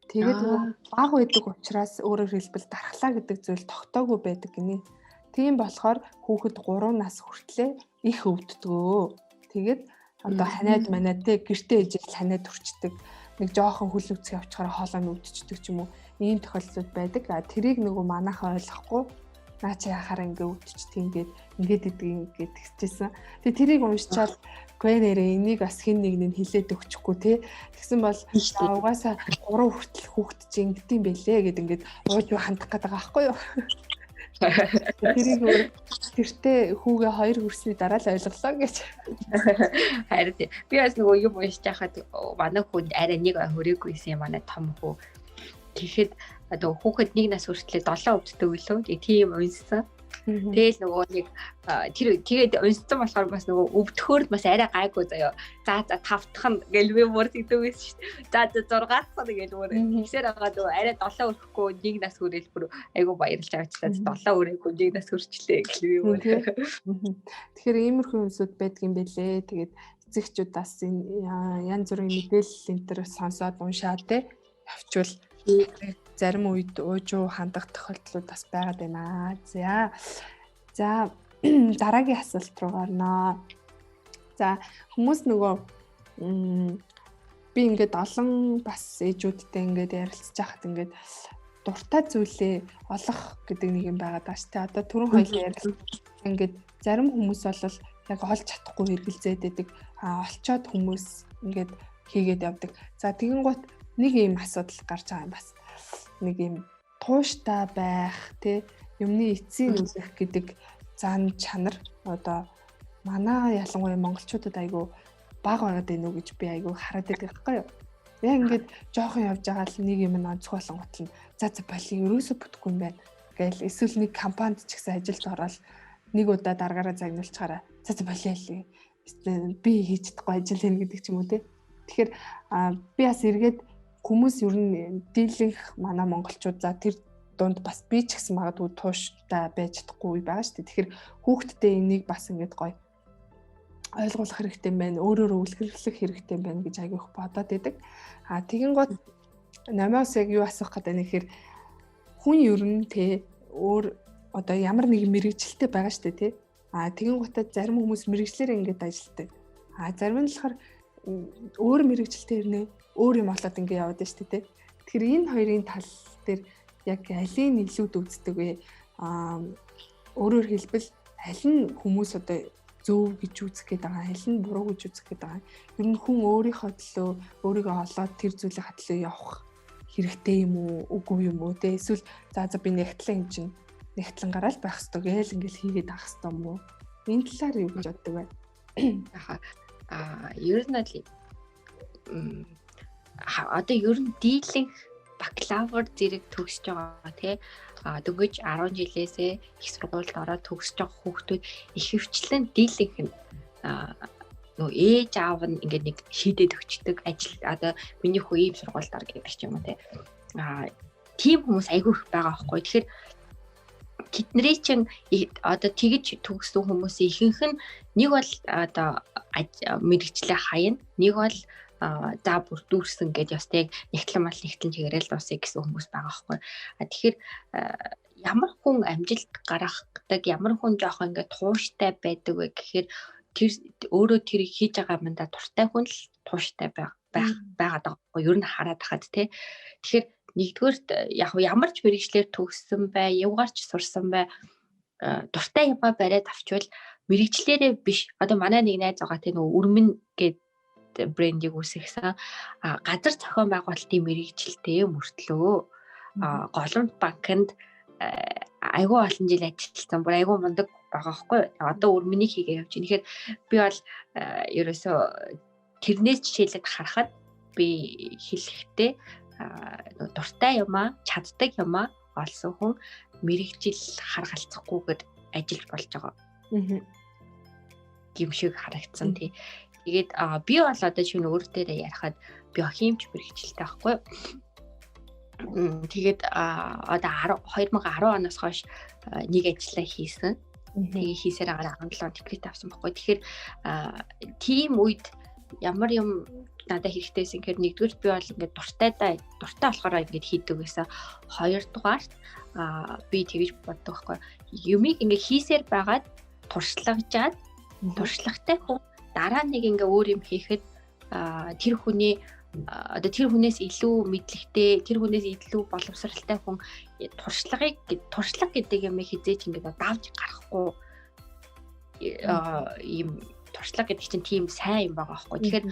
Тэгээд нөгөө бага байдаг учраас өөрөөр хэлбэл дархлаа гэдэг зүйл тогтоогүй байдаг гинэ. Тийм болохоор хүүхэд 3 нас хүртлээр их өвддгөө. Тэгээд одоо ханаад манаад те гэртээ ижил ханаад төрчдөг. Нэг жоохон хөл өвцгий авчихаараа хоолой нь өвдчихдөг ч юм уу. Ийм тохиолдлууд байдаг. Тэрийг нөгөө манайхаа ойлгохгүй наа чи яхаар ингээ өвдчихтiin ингээд иддэг тэгчихсэн. Тэгээ тэрийг уншичаад гүй нэрээ энийг бас хин нэг нь хилээд өгчихгүй те. Тэгсэн бол угаасаа 3 хүртэл хүүхэд чи ингэдэм байлээ гэд ингээд ууж хандах гэдэг байгаа байхгүй юу? Тэрийг өөр тэртээ хүүгээ 2 хүрсний дараа л ойлголоо гэж. Харин би бас нөгөө юм уншиж байхад манай хүн арай нэг ой хөрөөгүйсэн манай том хүү. Тэгэхэд одоо хүүхэд 1 нас хүртлээр 7 өвддөг үлээ. Тийм унссан. Тэгэл нөгөө нэг тэр тэгээд унссан болохоор бас нөгөө өвдөхөөр бас арай гайгүй заяа. За 5 дахь нь гэл би бүр тэгдэг байсан шүү дээ. За 6 дахь нь гэл бүр ихсээр байгаа нөгөө арай 7 өрөхгүй 1 нас хүрэл бүр айгүй баярлж авчлаа. 7 өрөөгүй 1 нас хүрчлээ гэл би бүр. Тэгэхээр иймэрхүү юмсууд байдаг юм бэлээ. Тэгээд эцэгчүүдээс янз бүрийн мэдээлэл энэ төр сонсоод уншаад те явчвал зарим үед уужуу хандах тохиолдлууд бас байгаад байна. За дараагийн асуулт руу гарнаа. За хүмүүс нөгөө би ингээд олон бас ээжүүдтэй ингээд ярилцж байхад ингээд дуртай зүйлээ олох гэдэг нэг юм байгаад байгаа шүү дээ. Одоо түрүүн хоёлын ярилцлага ингээд зарим хүмүүс бол яг олж чадахгүй хэргэлзээд байдаг. Олцоод хүмүүс ингээд хийгээд явдаг. За тэгэн гут нэг юм асуудал гарч байгаа юм бас. Нэг юм тууштай байх тий юмны эцсийн үлдэх гэдэг зан чанар одоо манай ялангуяа монголчуудад айгүй бага байгаад байна уу гэж би айгүй хараад байдаг байхгүй юу. Яг ингээд жоохон явж байгаа л нэг юм онцгой болон гутал нь за боли ерөөсө бүтэхгүй юм байна гээл эсвэл нэг компанид ч гэсэн ажилд ороод нэг удаа дараагаараа загнуулчаараа за болиа би хийж чадахгүй ажил хийнэ гэдэг ч юм уу тий. Тэгэхээр би бас эргээд хүмүүс ер нь дийлэнх манай монголчууд за тэр дунд бас би ч гэсэн магадгүй тууштай байж чадахгүй байгаа шүү дээ. Тэгэхээр хүүхдтэй энийг бас ингэж гоё ойлгуулах хэрэгтэй юм байна. Өөрөөр үлгэрлэх хэрэгтэй юм байна гэж айгүйх бодоод байдаг. Тэгин гот намаас яг юу асуух гэдэг нь гэхээр хүн ер нь те өөр одоо ямар нэгэн мэрэгчлэлтэй байгаа шүү дээ те. Тэгин готод зарим хүмүүс мэрэгчлэр ингэж ажилладаг. Зарим нь болохоор өөр мэрэгчлэлтэй ирнэ өөр юм болоод ингэ яваад байна шүү дээ. Тэгэхээр энэ хоёрын тал дээр яг алийн илүү үздэг вэ? Өөрөөр хэлбэл аль нь хүмүүс одоо зөв гэж үзэх гээд байгаа, аль нь буруу гэж үзэх гээд байгаа. Ер нь хүн өөрийнхөө төлөө өөрийгөө олоод тэр зүйлийн хатлаа явах хэрэгтэй юм уу, үгүй юм уу те? Эсвэл за би нэгтлэн юм чинь нэгтлэн гараал байх ёстой гээл ингээл хийгээд авах ёстой юм уу? Энэ талаар юу гэж боддог вэ? Ер нь л одоо ер нь дийлэнх бакалавр зэрэг төгсөж байгаа тий дөнгөж 10 жилээсээ их сургуульд ороод төгсөж байгаа хүүхдүүд ихэвчлэн дийлэнх нь нөө ээж аав нь ингээд нэг шийдээд өгчдөг ажил одоо миний хүү ийм сургуульд ор гэдэг ч юм уу тий тийм хүмүүс айгүй их байгаа байхгүй. Тэгэхээр тэдний чинь одоо тэгж төгссөн хүмүүсийн ихэнх нь нэг бол одоо мэрэгчлээ хаяна, нэг бол за бүр дүүрсэн гэж ястыг нэгтлэн чигээрэл дуусах гэсэн хүмүүс байгаа байхгүй. Тэгэхээр ямар хүн амжилт гаргадаг, ямар хүн жоохон ингээд тууштай байдаг вэ гэхээр тэр өөрөө тэрийг хийж байгаа юмдаа туртай хүн л тууштай байгаад байгаа байхгүй. Ер нь хараад хахад тий. Тэгэхээр нэгдүгээрт яг ямар ч мэрэгчлэр төгссөн бай, явгаарч сурсан бай, дуртай юмаа бариад авчвал мэрэгчлэрээ биш. Одоо манай нэг найз байгаа тий нөгөө үрмэн гэдэг брендийг үүсгэсэн газар зохион байгуулалтын мэрэгчлээ мөртлөө голомт банкнд айгүй олон жил ажилласан бүр айгүй мундаг байгаа хгүй. Одоо өрмөнийг хийгээ явж байна. Тэгэхээр би бол ерөөсөө тэрнээс жишээлээд харахад би хэлэхдээ дуртай юмаа чаддаг юмаа олсон хүн мэрэгжил харгалцахгүйгээр ажиллаж болж байгаа. Гимшиг харагдсан тий. Тэгээд би бол одоо чинь өөртөө ярихад биохимч мэрэгчлээ байхгүй. Тэгээд одоо 2010 оноос хойш нэг ажиллаа хийсэн. Тэгээ хийсээр агаар 17 декрет авсан байхгүй. Тэгэхээр тийм үед ямар юм надад хэрэгтэйсэн гэхээр нэгдүгээр би бол ингээд дуртай болохоор ингээд хийдэг байсан. Хоёрдугаарт би тэгж боддог байхгүй. Юмыг ингээд хийсээр байгаад туршлагажаад туршлагатай хүн дараа нэг ингээ өөр юм хийхэд тэр хүний одоо тэр хүнээс илүү мэдлэгтэй, тэр хүнээс илүү боловсралтай хүн туршлага гэдэг юм хизээч ингээ давж гарахгүй ийм туршлага гэдэг чинь тийм сайн юм байгаа байхгүй. Тэгэхээр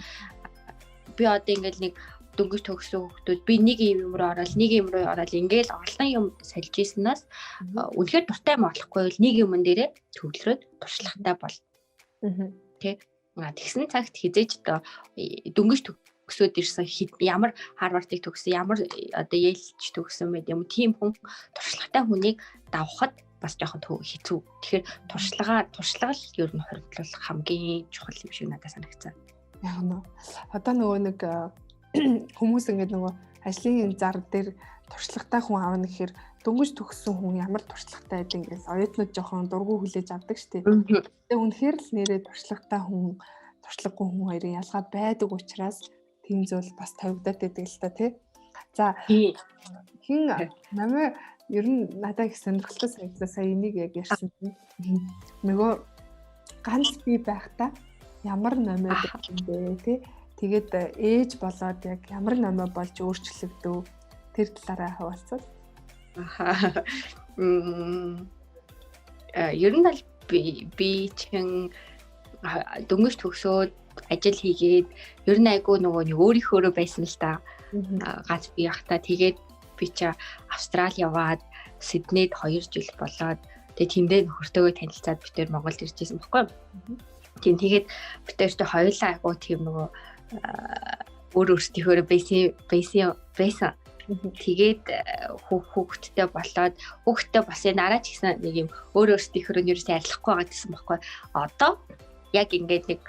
би одоо ингээл нэг дөнгөж төгссөн хүүхдүүд би нэг юм руу ороод ингээл олон юм сольж ийснээс үнэхээр дуртай болохгүй бол нэг юмн дээрээ төвлөрөөд туршлагатай бол. Тэ. Тэгсэн цагт хизээж одоо дөнгөж төгсөөд ирсэн ямар Харвардыг төгссөн, ямар одоо Yale-ч төгссөн байд юм. Тийм хүн туршлагатай хүнийг давхад бас жоохон хэцүү. Тэгэхээр туршлага л ер нь хоригдлуулах хамгийн чухал юм шиг надад санагцсан. Яг нь. Одоо нөгөө нэг хүмүүс ингээд нөгөө ажлын зар дээр туршлагатай хүн аавна гэхээр дөнгөж төгссөн хүн ямар туршлагатай байдаг ингээд оюутнууд жоохон дургу хүлээж авдаг штеп. Тэгээ үнэхээр л нэрээ туршлагатай хүн, туршлагагүй хүн хоёрын ялгаа байдаг учраас тийм зүйл бас тавигдаад байдаг л та тий. За хин намайг ер нь надад их сонирхолтой санагдлаа сая энийг яг ярьсан чинь нөгөө ганц би байхдаа ямар номер юм бэ тий. Тэгээд ээж болоод яг ямар номер болж өөрчлөгдөв тэр талаараа хаваалцвал. Ер нь л би чин дөнгөж төгсөөд ажил хийгээд ер нь айгүй нөгөө өөрийнхөө байсан л та. Ганц би явахтаа тэгээд би чи Австрали яваад Сиднейд 2 жил болоод тэгээд тэндээ нөхөртөөгөө танилцаад бид тээр Монголд ирж ирсэн баггүй. Тийм тэгээд бид тээртэй хоёулаа айгүй тийм нөгөө өөртөөхөө байсан. Тэгээд хүүхдтэй болоод хүүхдтэй бас нараа ч гэсэн нэг юм өөртөөхөө нь ерөөсөй арилахгүй байгаа гэсэн баггүй. Одоо яг ингээд нэг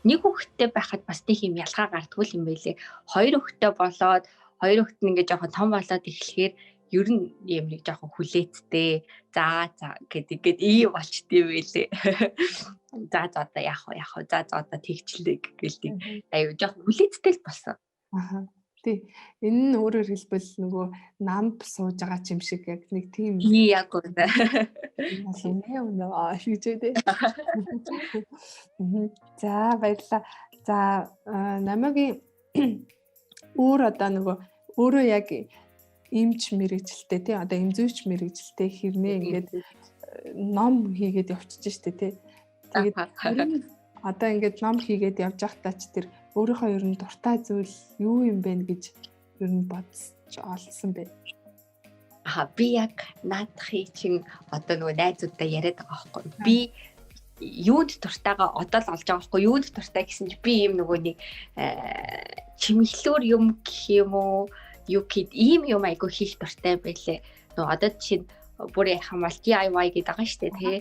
нэг хүүхдтэй байхад бас нэг юм ялгаа гардггүй юм байлээ. 2 хүүхдтэй болоод 2 хүүхд нь ингээд жоохон том болоод эхлэхээр ер нь юм нэг жоохон хүлээцтэй. За гэдэг ийм болчтой байлээ. За одоо яах вэ? За одоо тэгчлээ гэлээ. Аюу жоохон хүлээцтэй л болсон. Тий. Энэ нь өөрөөр хэлбэл нөгөө намд сууж байгаа юм шиг яг нэг тийм яг үнэ. Үнэ шийдээ. За баярлалаа. За намайгийн өөр одоо нөгөө өөрөө яг эмч мэрэгчлээ тий одоо эмзүүч мэрэгчлээ хэрнээ ингээд ном хийгээд явчихж штэ тий. Тэгээд одоо ингээд ном хийгээд явж байхдаа ч тэр өөрийнхөө ер нь дуртай зүйл юу юм бэ гэж ер нь бодож олсон бэ. Би яг наадахын чинь одоо нөгөө найзуудтай яриад байгаа байхгүй. Би юунд дуртайгаа одоо л олж байгаа байхгүй. Юунд дуртай гэсэн чи би ийм нөгөө нэг чимэглэлөөр юм гэх юм уу юу гэд ийм юм айгу хийх дуртай байлээ. Нөгөө одоо чинь бүр яхам бол DIY гэдэг байгаа шүү дээ тий.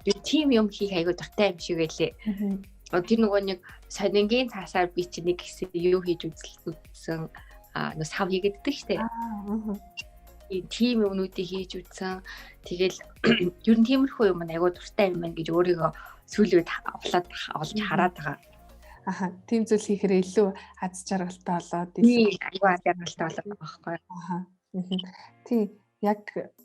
Би тийм юм хийх айгу дуртай юм шиг байлээ. Тэр нөгөө нэг сонингийн цаасаар би чи нэг хэсэг юу хийж үзсэн нөгөө сав хийгээддэг штэ. Тийм юмнуудыг хийж үзсэн. Тэгэл ер нь тиймэрхүү юм айгуу дуртай юм байна гэж өөрийгөө сүүлийн үед олж хараад байгаа. Тийм зүйл хийхээр илүү аз жаргалтай болоод айгуу аз жаргалтай болоод байгаа байхгүй. Тийм яг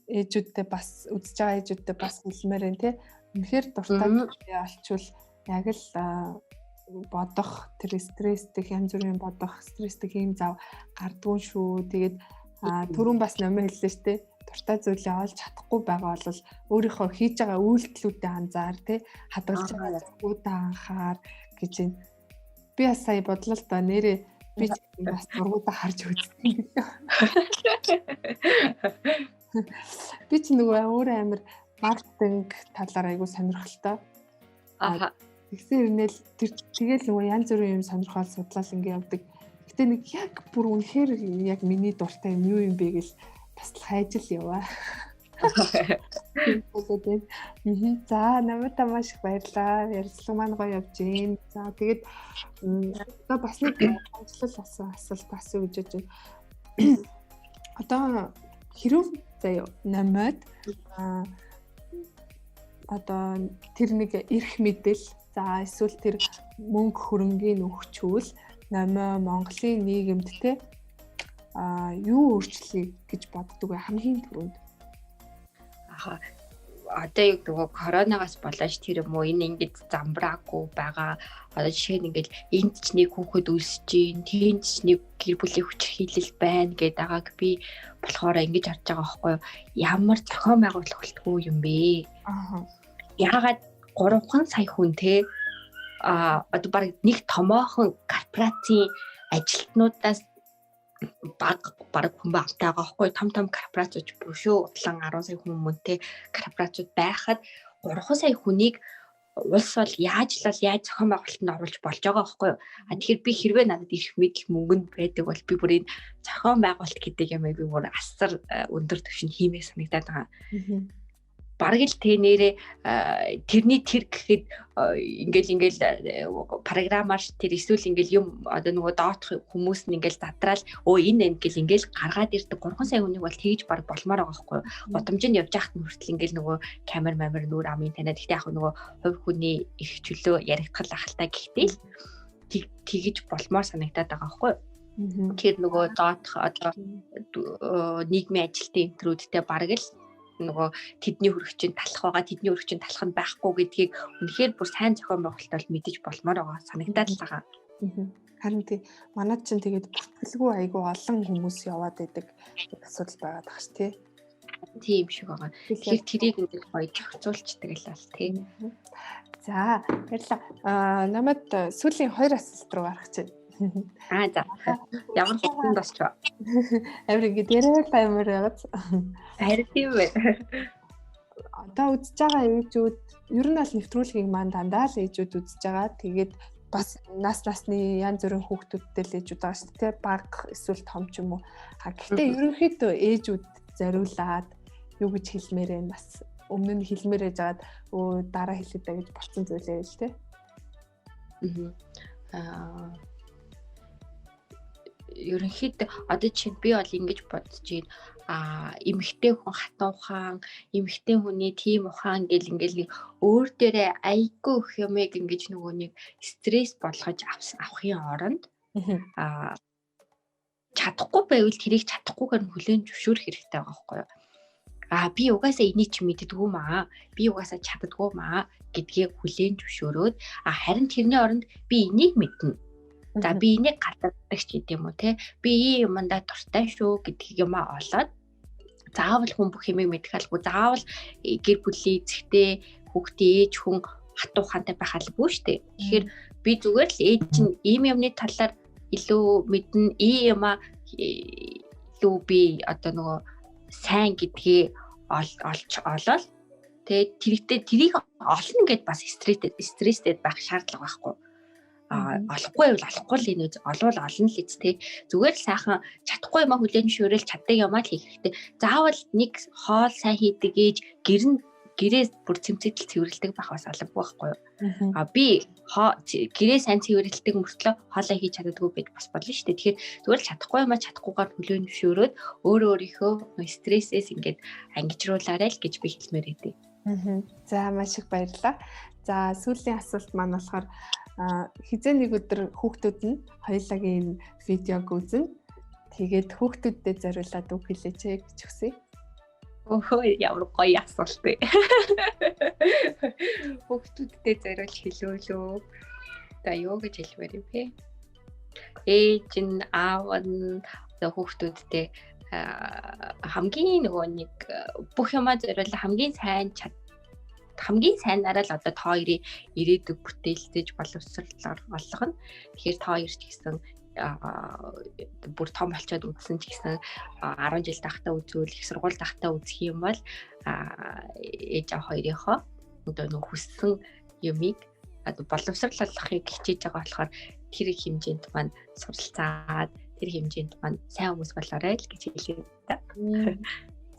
ээжүүдтэй бас үзэж байгаа ээжүүдтэй бас хэлмээр энэ тий. Үнэхээр дуртай олчвол яг л бодох тэр стресстэй янз бүрийн бодох стресстэй юм зав гардгүй шүү. Тэгээд түрүүн бас номер хэллээ шүү дээ. Дуртай зүйлээ олж чадахгүй байгаа бол өөрийнхөө хийж байгаа үйлдэлүүдэд анзаар тий хадгалж байгаа зүйлүүдэд анхаар гэж байна. Би бас сая бодлоо л доо нэрээ би бас дургуудаа харж үзсэн. Би ч нөгөө өөрөө амар маркетинг талаар айгу сонирхолтой. Тэгсэн ирнэл тэгэл нөгөө янз бүрийн юм сонирхол судлал ингэ явдаг. Гэтэ нэг яг бүр үнэхээр яг миний дуртай юм юу юм бэ гэж бас хайж л яваа. За намайг маш их баярлаа. Ярилцлага маань гоё явж байна. За тэгээд одоо бас нэг ажлал асуулт асууж гэж байна. Одоо хэрв заяа намайг одоо тэр нэг эрх мэдэл за эсвэл тэр мөнгө хөрөнгийг өгчүүл намайг Монголын нийгэмд те юу өөрчлөе гэж боддог вэ хамгийн түрүүнд? Одоо яг нөгөө коронавигаас болооч тэр юм уу энэ ингэж замбраагүй байгаа. Одоо жишээ нь ингээл энд ч нэг хүүхэд үлсэж гин, тэнд ч нэг гэр бүлийн хүч хилэл байна гэдэг агааг би болохоор ингэж харж байгаа байхгүй юу? Ямар зохион байгуулалтгүй юм бэ? Яагаад 3 сая хүн те одоо баг нэг томоохон корпорацийн ажилтнуудаас баг хүн багтаа байгаа байхгүй том корпорацууд биш шүү. Улаан 10 сая хүн мөнтэй корпорацууд байхад 3 сая хүнийг улс бол яаж зохион байгуулалтанд оруулж болж байгаа байхгүй юу. Тэгэхээр би хэрвээ надад ирэх мэдл мөнгөнд байдаг бол би бүр энэ зохион байгуулалт гэдэг юм би бүр асар өндөр түвшинд хиймээ санагдаад байгаа. Бараг л нэрээ тэрний тэр гэхэд ингээл програмаар тэр эсвэл ингээл юм одоо нөгөө доотх хүмүүс нь ингээл задраал энэ ингээл гаргаад ирдэг 3 сая хүнийг бол тэгж баг болмоор байгаа байхгүй юу. Гудамжинд явж байхад нь хүртэл ингээл нөгөө камер нүүр амын танаа гэхдээ яг нөгөө хувь хүний их чөлөө яригдхал ахaltaа гэхдээ л тэгж болмоор санагдаад байгаа байхгүй юу. Тэр нөгөө доотх одоо нийгмийн ажилтны энтрүүдтэй бараг л нөгөө тэдний хөрөгчөнд талах нь байхгүй гэдгийг үнэхээр бүр сайн зохион байгуулалт бол мэдэж болмоор байгаа санагдаад л байгаа. Харин тий манад чинь тэгээд бүртгэлгүй айгүй олон хүмүүс яваад байдаг асуудал байгаад байгаа ш тий. Тийм шиг байгаа. Тэгэхээр тэрийг ингээд гоё зохицуулцдаг л бол тий. За баярлалаа. Намайг сүүлийн 2 асуулт руу гарах чинь. За. Ямар хэвэн босч ба. Авриг дээр таймер яагаад. Харин тийм бай. Одоо үзэж байгаа ээжүүд ер нь аль нэвтрүүлгийг маань дандаа л ээжүүд үзэж байгаа. Тэгээд бас насны янз бүрийн хүүхдүүдтэй л ээжүүд байгаа шүү дээ. Баг эсвэл том ч юм уу. Гэхдээ ерөнхийдөө ээжүүд зориулаад юу гэж хэлмээр юм бас өмнө нь хэлмээр яжгаад дараа хэлээд байгаа гэж болцсон зүйлээ л дээ. Ерөнхийдөө одоо чинь би бол ингэж бодож байна. Эмэгтэй хүн хатан ухаан, эмэгтэй хүний тийм ухаан гэл ингээл нэг өөр дээрээ айгүй их юмыг ингэж нөгөө нэг стресс болгож авахын оронд чадахгүй байвал тэрийг чадахгүйгээр нь хүлээн зөвшөөрөх хэрэгтэй байгаа байхгүй юу? Би угаасаа энийг чи мэддэггүй маа. Би угаасаа чаддаггүй маа гэдгийг хүлээн зөвшөөрөөд харин тэрний оронд би энийг мэднэ. За би энийг гадагч гэдэг юм уу те. Би юмдаа дуртай шүү гэдгийг юм олоод заавал хүн бүх юмыг мэдэх албагүй. Заавал гэр бүлийн эзэгтэй хүүхдээ ээж хүн хатуу ухаантай байх албагүй шүү дээ. Тэгэхээр би зүгээр л ээж чинь ийм юмны талаар илүү мэднэ. Илүү би одоо нөгөө сайн гэдгийг олоод тэгээ тэрийг олно гэдээ бас стресстэй байх шаардлага байхгүй. Олохгүй бол олохгүй л энэ олвол олно л эцтэй. Зүгээр л сайхан чадахгүй юм хүлээн зөвшөөрөл чаддаг юм аа л хийх хэрэгтэй. Заавал нэг хоол сайн хийдэг ээж гэрээ бүр цэмцэгдэл цэвэрлдэг байх бас албагүй байхгүй юу? Би гэрээ сайн цэвэрлдэг мөртлөө хоолоо хийж чаддаггүй байж бас болно шүү дээ. Тэгэхээр зүгээр л чадахгүй юм чадахгүйгээр хүлээн зөвшөөрөөд өөрийнхөө стрессээс ингээд ангижруулаарай л гэж би хэлмээр байдیں۔ За маш их баярлалаа. За сүүлийн асуулт маань болохоор хизээ нэг өдөр хүүхдүүд нь хоёулагийн видеог үзнэ. Тэгээд хүүхдүүдэд зориулаад үг хэлээч гэж хүсье. Ямар гоё асуулт вэ? Хүүхдүүдэд зориулж хэлүүлөө. За юу гэж хэлмээр юм бэ? Ээж нь аав нь хүүхдүүдтэй хамгийн нөгөө нэг бүх юмаа зориулаа хамгийн сайнараа л одоо та хоёрын ирээдүг бүтээлдэж боловсруулалт болгоно. Тэгэхээр та хоёр ч гэсэн бүр том болчоод үзсэн ч гэсэн 10 жил тахтаа үзвэл их сургууль тахтаа үзэх юм бол ээж аав хоёрынхоо одоо нэг хүссэн юмыг боловсруулахыг хичээж байгаа болохоор тэр хэмжээнд маань суралцаад тэр хэмжээнд маань сайн хүмүүс болоорой л гэж хэлээ та.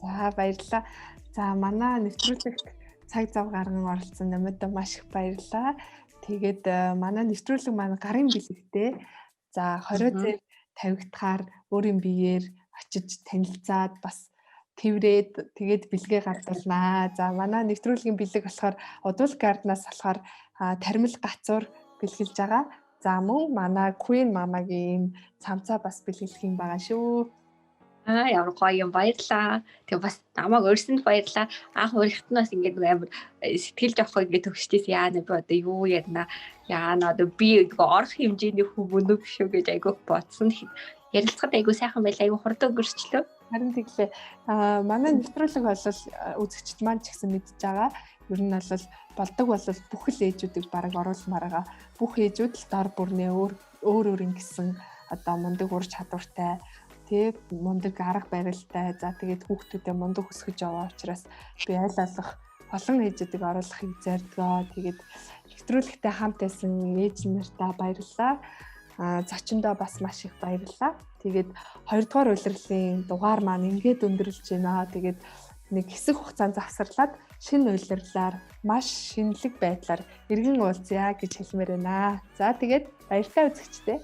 За баярлалаа. За манай нэвтрүүлэгт цаг зав гарган оролцсон намайд маш их баярлалаа. Тэгээд манай нэвтрүүлэг маань гарын бэлэгтэй. За 20 зэв тавигдахаар өөрийн биеэр очиж танилцаад бас тэврээд тэгээд бэлгээ гардуулнаа. За манай нэвтрүүлгийн бэлэг болохоор Удуул гарднаас болохоор тармил гацуур бэлгэлж байгаа. За мөн манай Queen мамагийн цамцаа бас бэлгэлэх юм байгаа шүү. Ямар гоё юм баярлаа. Тэгээ бас намайг өрсөнд баярлаа. Анх урихт нь бас ингээд нэг амар сэтгэл жоохоо ингээд төгсчихсэн. Яана би одоо юу ярина. Яана одоо би орох хэмжээний хүн мөнөг шүү гэж айгүйх бодсон. Ярилцахад айгүй сайхан байл айгүй хурдан өнгөрчлөө. Харин тэглээ. Манай нэвтрүүлэг бол үзэгчд маань ч гэсэн мэдж байгаа. Ер нь бол болдог бол бүх л ээжүүдийг бараг оруулмаар байгаа. Бүх ээжүүд л дор бүрнээ өөр ингэсэн одоо мундаг ур чадвартай тий мундаг арга барилтай. За тэгээд хүүхдүүдэд мундаг өсгөж яваа учраас би аль алах олон ээжүүдийг оруулахыг зордгоо. Тэгээд нэвтрүүлэгтээ хамт байсан ээж нартаа баярлалаа. Зочиндоо бас маш их баярлалаа. Тэгээд 2 дугаар улирлын дугаар маань ингээд өндөрлж байна. Тэгээд нэг хэсэг хугацаанд завсарлаад шинэ улирлаар маш шинэлэг байдлаар эргэн уулзъя гэж хэлмээр байна. За тэгээд баяртай үзэгчдээ.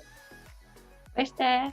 Баяртай.